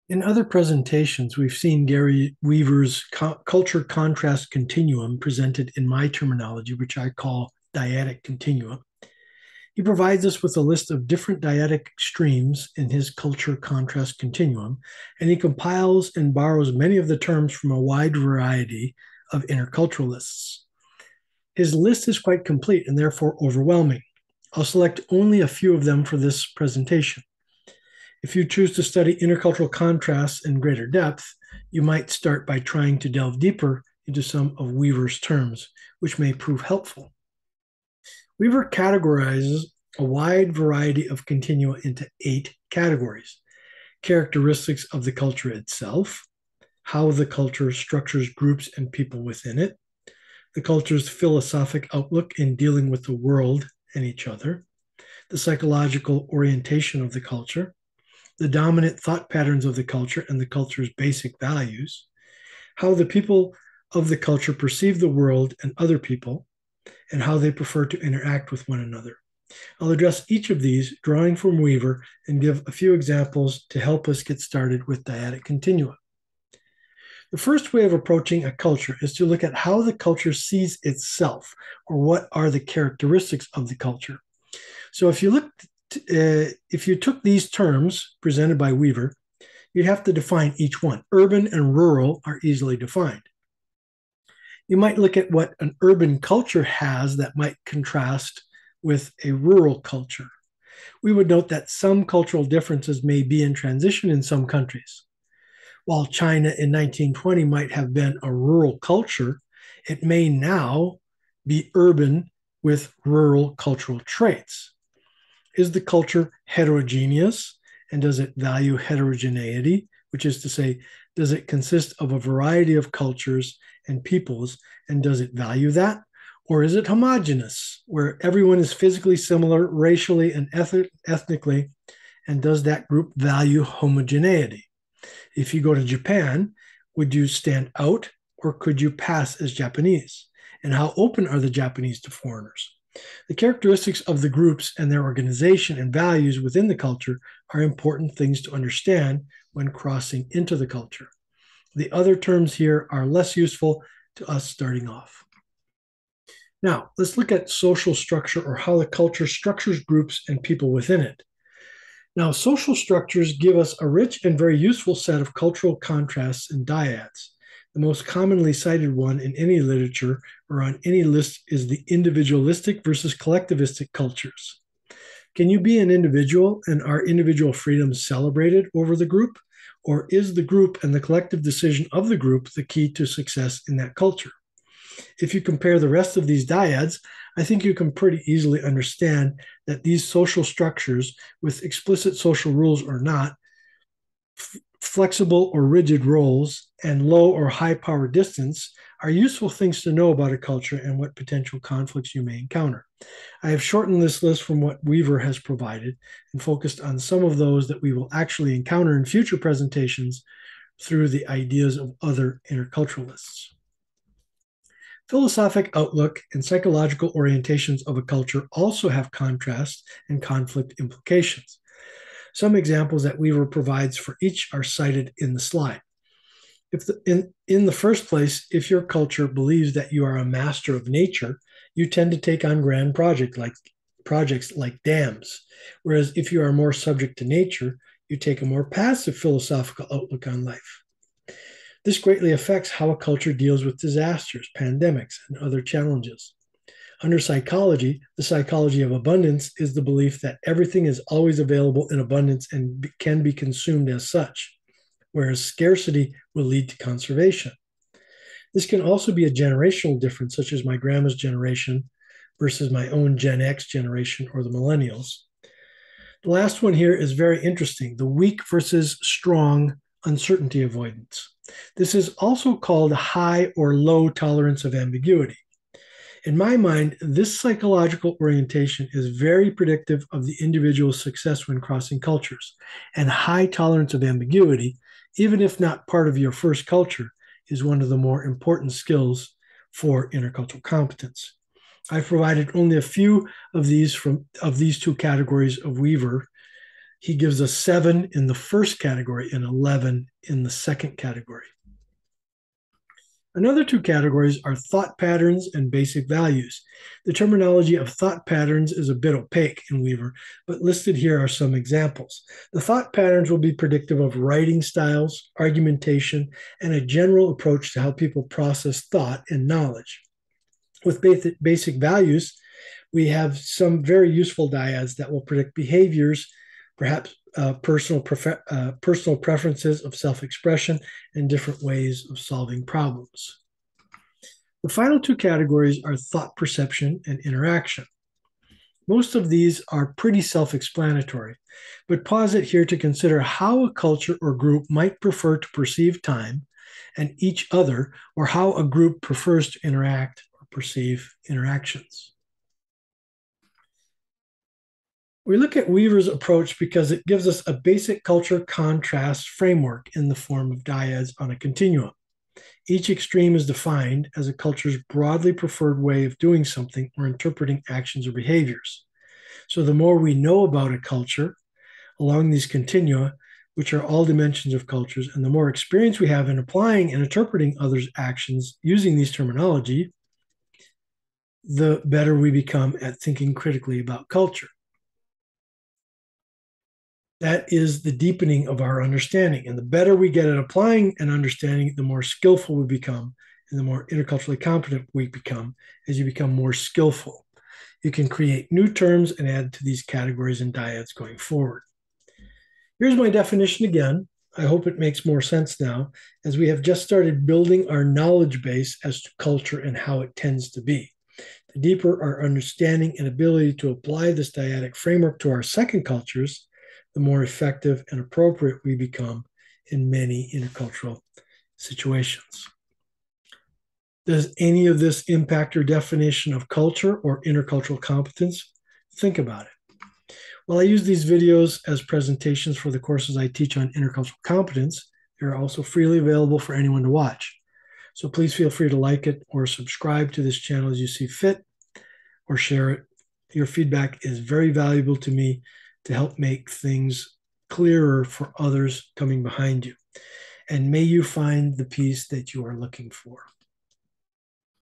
In other presentations, we've seen Gary Weaver's culture contrast continuum presented in my terminology, which I call dyadic continuum. He provides us with a list of different dyadic extremes in his culture contrast continuum, and he compiles and borrows many of the terms from a wide variety of interculturalists. His list is quite complete and therefore overwhelming. I'll select only a few of them for this presentation. If you choose to study intercultural contrasts in greater depth, you might start by trying to delve deeper into some of Weaver's terms, which may prove helpful. Weaver categorizes a wide variety of continua into 8 categories: characteristics of the culture itself, how the culture structures groups and people within it, the culture's philosophic outlook in dealing with the world and each other, the psychological orientation of the culture, the dominant thought patterns of the culture and the culture's basic values, how the people of the culture perceive the world and other people, and how they prefer to interact with one another. I'll address each of these, drawing from Weaver, and give a few examples to help us get started with dyadic continua. The first way of approaching a culture is to look at how the culture sees itself, or what are the characteristics of the culture. So if you took these terms presented by Weaver, you'd have to define each one. Urban and rural are easily defined. You might look at what an urban culture has that might contrast with a rural culture. We would note that some cultural differences may be in transition in some countries. While China in 1920 might have been a rural culture, it may now be urban with rural cultural traits. Is the culture heterogeneous, and does it value heterogeneity, which is to say, does it consist of a variety of cultures and peoples, and does it value that? Or is it homogenous, where everyone is physically similar racially and ethnically, and does that group value homogeneity? If you go to Japan, would you stand out, or could you pass as Japanese? And how open are the Japanese to foreigners? The characteristics of the groups and their organization and values within the culture are important things to understand when crossing into the culture. The other terms here are less useful to us starting off. Now, let's look at social structure, or how the culture structures groups and people within it. Now, social structures give us a rich and very useful set of cultural contrasts and dyads. The most commonly cited one in any literature or on any list is the individualistic versus collectivistic cultures. Can you be an individual and are individual freedoms celebrated over the group? Or is the group and the collective decision of the group the key to success in that culture? If you compare the rest of these dyads, I think you can pretty easily understand that these social structures, with explicit social rules or not, flexible or rigid roles, and low or high power distance, are useful things to know about a culture and what potential conflicts you may encounter. I have shortened this list from what Weaver has provided and focused on some of those that we will actually encounter in future presentations through the ideas of other interculturalists. Philosophic outlook and psychological orientations of a culture also have contrast and conflict implications. Some examples that Weaver provides for each are cited in the slide. In the first place, if your culture believes that you are a master of nature, you tend to take on grand projects like dams. Whereas if you are more subject to nature, you take a more passive philosophical outlook on life. This greatly affects how a culture deals with disasters, pandemics, and other challenges. Under psychology, the psychology of abundance is the belief that everything is always available in abundance and can be consumed as such, whereas scarcity will lead to conservation. This can also be a generational difference, such as my grandma's generation versus my own Gen X generation or the millennials. The last one here is very interesting: the weak versus strong uncertainty avoidance. This is also called high or low tolerance of ambiguity. In my mind, this psychological orientation is very predictive of the individual's success when crossing cultures, and high tolerance of ambiguity, even if not part of your first culture, is one of the more important skills for intercultural competence. I've provided only a few of these two categories of Weaver he gives us 7 in the first category and 11 in the second category. Another 2 categories are thought patterns and basic values. The terminology of thought patterns is a bit opaque in Weaver, but listed here are some examples. The thought patterns will be predictive of writing styles, argumentation, and a general approach to how people process thought and knowledge. With basic values, we have some very useful dyads that will predict behaviors, perhaps personal preferences of self-expression, and different ways of solving problems. The final 2 categories are thought perception and interaction. Most of these are pretty self-explanatory, but pause it here to consider how a culture or group might prefer to perceive time and each other, or how a group prefers to interact or perceive interactions. We look at Weaver's approach because it gives us a basic culture contrast framework in the form of dyads on a continuum. Each extreme is defined as a culture's broadly preferred way of doing something or interpreting actions or behaviors. So the more we know about a culture along these continua, which are all dimensions of cultures, and the more experience we have in applying and interpreting others' actions using these terminology, the better we become at thinking critically about culture. That is the deepening of our understanding. And the better we get at applying and understanding, the more skillful we become and the more interculturally competent we become as you become more skillful. You can create new terms and add to these categories and dyads going forward. Here's my definition again. I hope it makes more sense now, as we have just started building our knowledge base as to culture and how it tends to be. The deeper our understanding and ability to apply this dyadic framework to our second cultures, the more effective and appropriate we become in many intercultural situations. Does any of this impact your definition of culture or intercultural competence? Think about it. While I use these videos as presentations for the courses I teach on intercultural competence, they're also freely available for anyone to watch. So please feel free to like it or subscribe to this channel as you see fit, or share it. Your feedback is very valuable to me to help make things clearer for others coming behind you. And may you find the peace that you are looking for.